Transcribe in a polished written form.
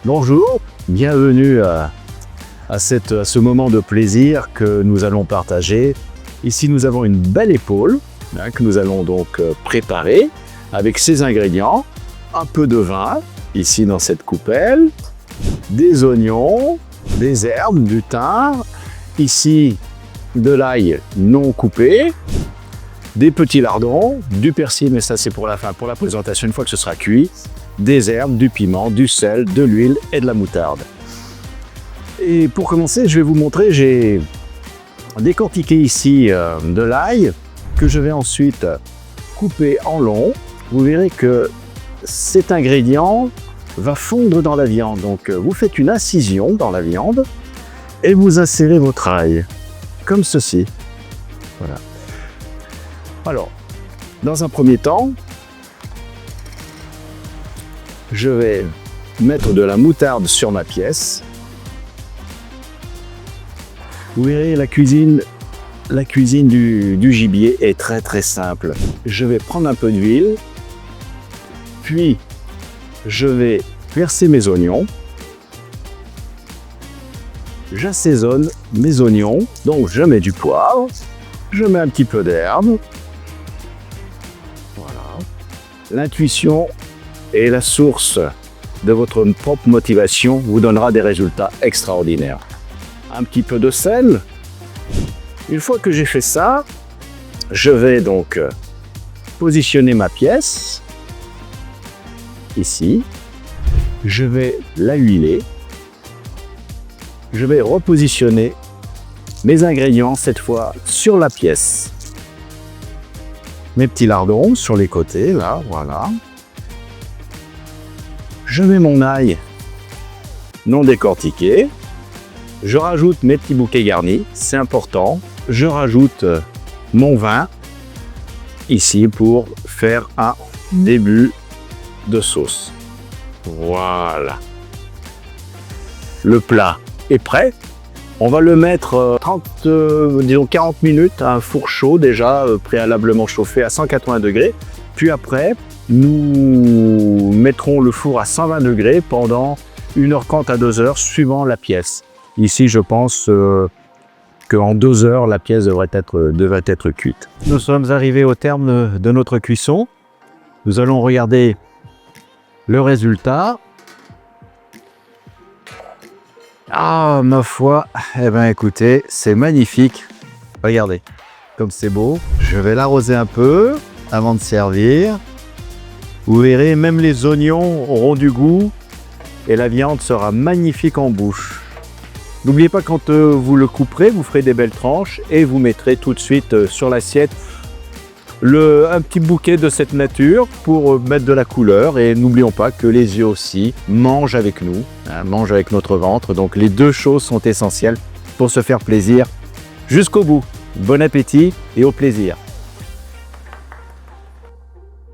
Bonjour, bienvenue à ce moment de plaisir que nous allons partager. Ici, nous avons une belle épaule que nous allons donc préparer avec ces ingrédients. Un peu de vin, ici dans cette coupelle, des oignons, des herbes, du thym, ici de l'ail non coupé, des petits lardons, du persil, mais ça c'est pour la fin, pour la présentation une fois que ce sera cuit, des herbes, du piment, du sel, de l'huile et de la moutarde. Et pour commencer, je vais vous montrer, j'ai décortiqué ici de l'ail que je vais ensuite couper en long. Vous verrez que cet ingrédient va fondre dans la viande. Donc vous faites une incision dans la viande et vous insérez votre ail, comme ceci. Voilà. Alors, dans un premier temps, je vais mettre de la moutarde sur ma pièce. Vous verrez, la cuisine du gibier est très simple. Je vais prendre un peu d'huile, puis je vais verser mes oignons. J'assaisonne mes oignons, donc je mets du poivre, je mets un petit peu d'herbe. Voilà. L'intuition est la source de votre propre motivation, vous donnera des résultats extraordinaires. Un petit peu de sel. Une fois que j'ai fait ça, je vais donc positionner ma pièce ici. Je vais la huiler. Je vais repositionner mes ingrédients cette fois sur la pièce. Mes petits lardons sur les côtés, là, voilà. Je mets mon ail non décortiqué. Je rajoute mes petits bouquets garnis, c'est important. Je rajoute mon vin ici pour faire un début de sauce. Voilà. Le plat est prêt. On va le mettre 40 minutes à un four chaud déjà préalablement chauffé à 180 degrés. Puis après, nous mettrons le four à 120 degrés pendant 1h30 à 2h suivant la pièce. Ici, je pense qu'en 2 heures, la pièce devrait être cuite. Nous sommes arrivés au terme de notre cuisson. Nous allons regarder le résultat. Ah, ma foi, eh bien écoutez, c'est magnifique. Regardez, comme c'est beau. Je vais l'arroser un peu avant de servir. Vous verrez, même les oignons auront du goût et la viande sera magnifique en bouche. N'oubliez pas, quand vous le couperez, vous ferez des belles tranches et vous mettrez tout de suite sur l'assiette un petit bouquet de cette nature pour mettre de la couleur. Et n'oublions pas que les yeux aussi mangent avec nous, mangent avec notre ventre. Donc les deux choses sont essentielles pour se faire plaisir jusqu'au bout. Bon appétit et au plaisir.